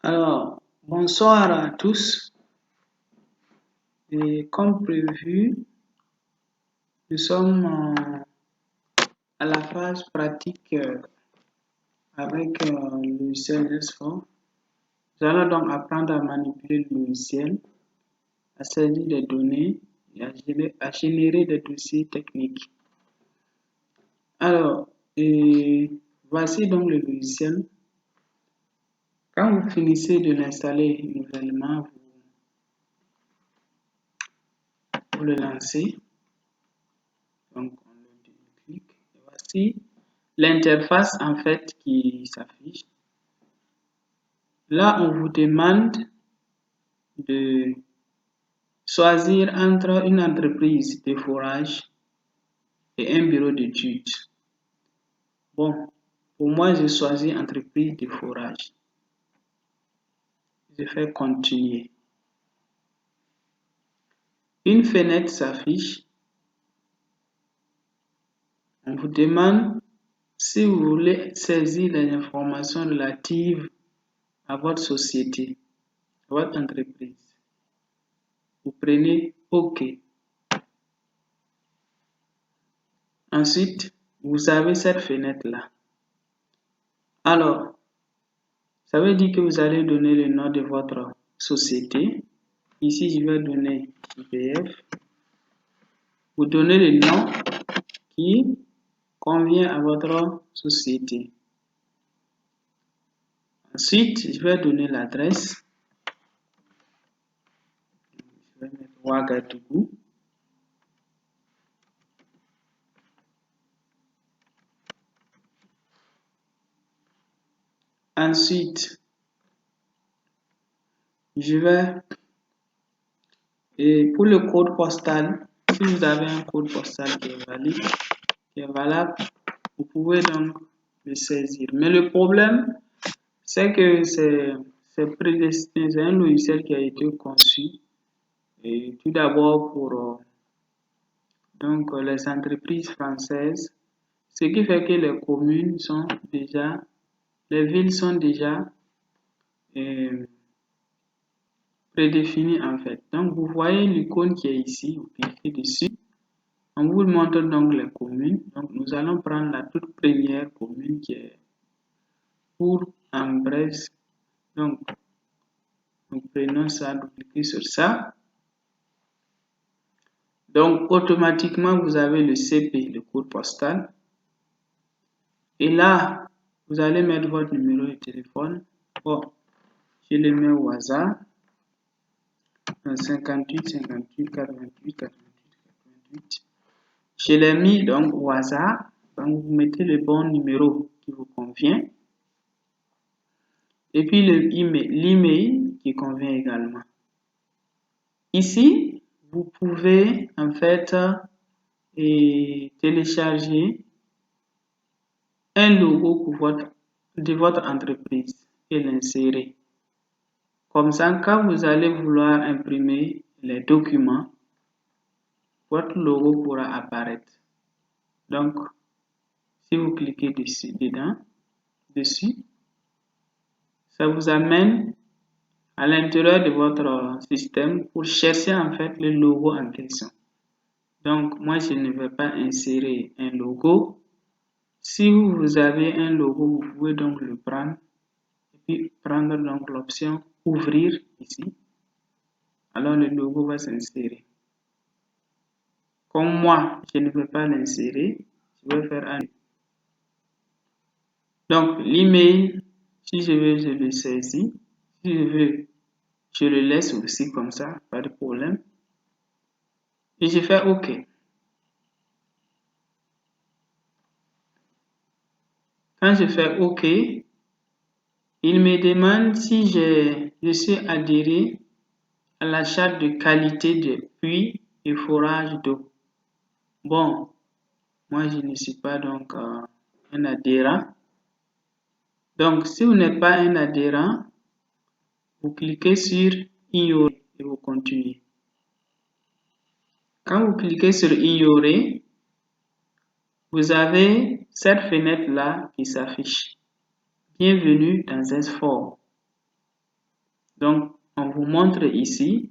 Alors, bonsoir à tous. Et comme prévu, nous sommes à la phase pratique avec le logiciel S4. Nous allons donc apprendre à manipuler le logiciel, à saisir des données et à générer des dossiers techniques. Alors, voici donc le logiciel. Quand vous finissez de l'installer nouvellement, vous le lancez. Donc, on le clique. Et voici l'interface en fait qui s'affiche. Là, on vous demande de choisir entre une entreprise de forage et un bureau d'études. Bon, pour moi, je choisis entreprise de forage. Je fais continuer. Une fenêtre s'affiche. On vous demande si vous voulez saisir les informations relatives à votre société, à votre entreprise. Vous prenez OK. Ensuite, vous avez cette fenêtre-là. Alors, ça veut dire que vous allez donner le nom de votre société. Ici, je vais donner IPF. Vous donnez le nom qui convient à votre société. Ensuite, je vais donner l'adresse. Je vais mettre Ouagadougou. Ensuite, je vais, et pour le code postal, si vous avez un code postal qui est valable, vous pouvez donc le saisir. Mais le problème, c'est que c'est prédestiné, c'est un logiciel qui a été conçu et tout d'abord pour donc les entreprises françaises, ce qui fait que les communes sont déjà, les villes sont déjà prédéfinies en fait. Donc vous voyez l'icône qui est ici, vous cliquez dessus. On vous montre donc les communes. Donc nous allons prendre la toute première commune qui est Bourg-en-Bresse. Donc nous prenons ça, nous cliquons sur ça. Donc automatiquement vous avez le CP, le code postal. Et là, vous allez mettre votre numéro de téléphone. Bon, je le mets au hasard. 58 58 88 88 88. Je l'ai mis donc au hasard. Donc vous mettez le bon numéro qui vous convient. Et puis l'email qui convient également. Ici, vous pouvez en fait télécharger un logo de votre entreprise et l'insérer. Comme ça, quand vous allez vouloir imprimer les documents, votre logo pourra apparaître. Donc, si vous cliquez dessus, ça vous amène à l'intérieur de votre système pour chercher en fait le logo en question. Donc, moi, je ne vais pas insérer un logo. Si vous avez un logo, vous pouvez donc le prendre et puis prendre donc l'option ouvrir ici. Alors, le logo va s'insérer. Comme moi, je ne veux pas l'insérer, je vais faire un. Donc, l'email, si je veux, je le saisis. Si je veux, je le laisse aussi comme ça, pas de problème. Et je fais OK. Quand je fais OK, il me demande si je suis adhéré à la charte de qualité de puits et forage d'eau. Bon, moi je ne suis pas donc un adhérent. Donc, si vous n'êtes pas un adhérent, vous cliquez sur Ignorer et vous continuez. Quand vous cliquez sur Ignorer, vous avez cette fenêtre-là qui s'affiche. Bienvenue dans S4. Donc, on vous montre ici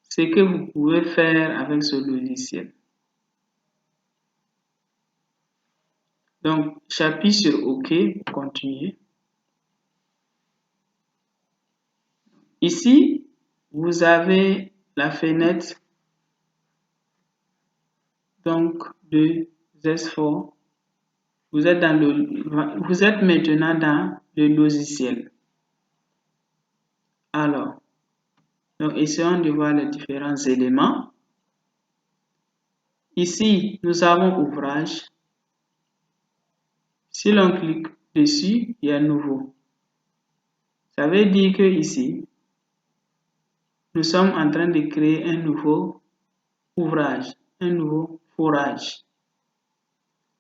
ce que vous pouvez faire avec ce logiciel. Donc, j'appuie sur OK pour continuer. Ici, vous avez la fenêtre donc de Z4. Vous êtes maintenant dans le logiciel. Alors, donc essayons de voir les différents éléments. Ici, nous avons ouvrage. Si l'on clique dessus, il y a nouveau. Ça veut dire que ici, nous sommes en train de créer un nouveau ouvrage, un nouveau forage.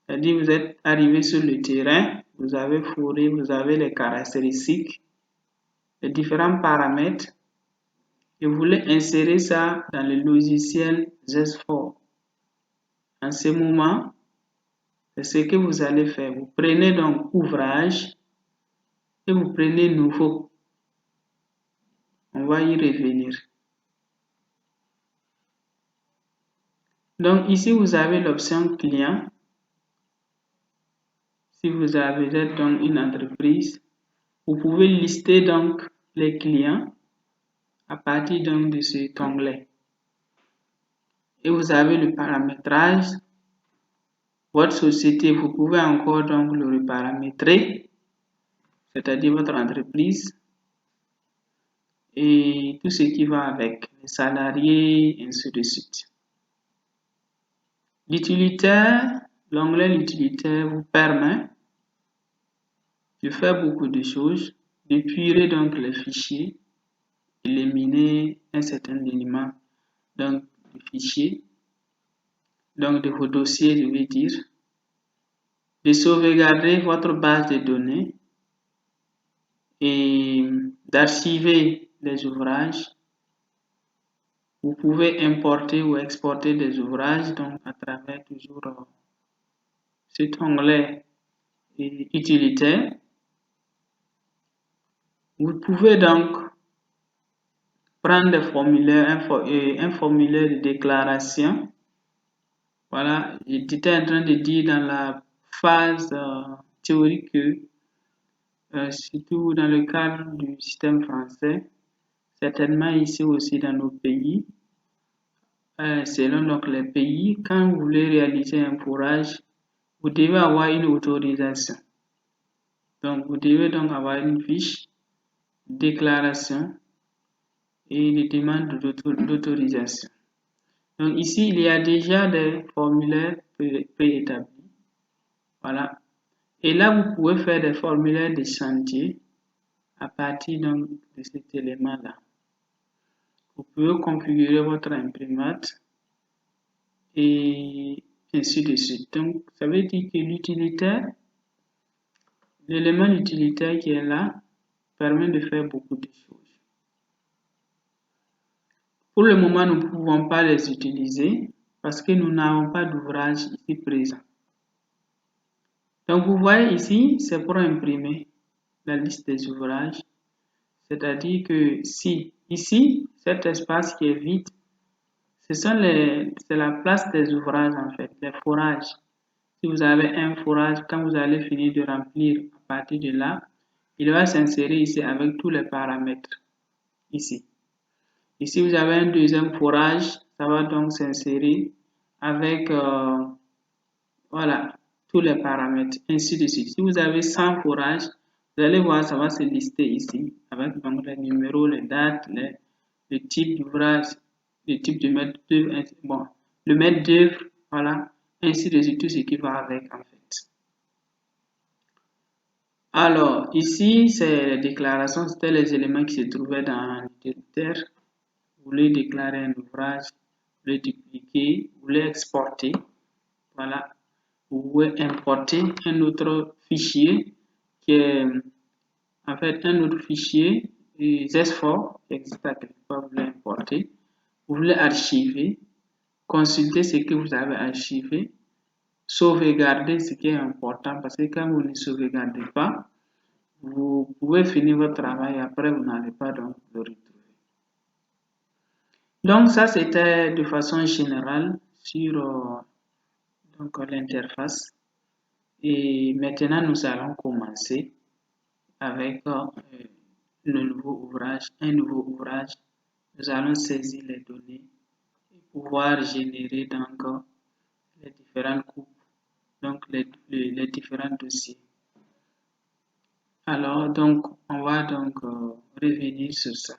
C'est-à-dire vous êtes arrivé sur le terrain, vous avez fourré, vous avez les caractéristiques, les différents paramètres, et vous voulez insérer ça dans le logiciel Z4. En ce moment, c'est ce que vous allez faire. Vous prenez donc ouvrage et vous prenez nouveau. On va y revenir. Donc ici, vous avez l'option client. Si vous êtes donc une entreprise, vous pouvez lister donc les clients à partir donc de cet onglet. Et vous avez le paramétrage. Votre société, vous pouvez encore donc le reparamétrer, c'est-à-dire votre entreprise et tout ce qui va avec, les salariés, et ainsi de suite. L'utilitaire, l'onglet l'utilitaire vous permet de faire beaucoup de choses, d'épurer donc les fichiers, éliminer un certain élément donc de fichiers, donc de vos dossiers, je vais dire, de sauvegarder votre base de données et d'archiver les ouvrages. Vous pouvez importer ou exporter des ouvrages donc à travers toujours cet onglet utilitaire. Vous pouvez donc prendre des formulaires, un formulaire de déclaration. Voilà, j'étais en train de dire dans la phase théorique que, surtout dans le cadre du système français, certainement ici aussi dans nos pays, selon donc les pays, quand vous voulez réaliser un forage, vous devez avoir une autorisation. Donc, vous devez donc avoir une fiche, déclaration et une demande d'autorisation. Donc ici, il y a déjà des formulaires préétablis. Voilà. Et là, vous pouvez faire des formulaires de chantier à partir donc de cet élément-là. Vous pouvez configurer votre imprimante et ainsi de suite. Donc, ça veut dire que l'utilitaire, l'élément utilitaire qui est là, permet de faire beaucoup de choses. Pour le moment, nous ne pouvons pas les utiliser parce que nous n'avons pas d'ouvrage ici présent. Donc, vous voyez ici, c'est pour imprimer la liste des ouvrages. C'est-à-dire que si ici, cet espace qui est vide, c'est la place des ouvrages en fait, les forages. Si vous avez un forage, quand vous allez finir de remplir à partir de là, il va s'insérer ici avec tous les paramètres. Ici. Ici, vous avez un deuxième forage, ça va donc s'insérer avec voilà, tous les paramètres, ainsi de suite. Si vous avez 100 forages, vous allez voir, ça va se lister ici avec donc, les numéros, les dates, le type d'ouvrage, le type de maître d'œuvre, bon, le maître d'œuvre, voilà, ainsi de suite, tout ce qui va avec en fait. Alors, ici, c'est les déclarations, c'était les éléments qui se trouvaient dans l'utilitaire. Vous voulez déclarer un ouvrage, vous voulez dupliquer, vous voulez exporter, voilà. Vous pouvez importer un autre fichier qui est en fait un autre fichier Z4 qui existe à quelque part, vous voulez importer. Vous voulez archiver, consulter ce que vous avez archivé, sauvegarder ce qui est important parce que quand vous ne sauvegardez pas, Vous pouvez finir votre travail, après vous n'allez pas donc le retrouver. Donc ça, c'était de façon générale sur donc l'interface. Et maintenant, nous allons commencer avec un nouveau ouvrage. Nous allons saisir les données et pouvoir générer donc les différentes coupes, donc les différents dossiers. Alors, donc, on va donc revenir sur ça.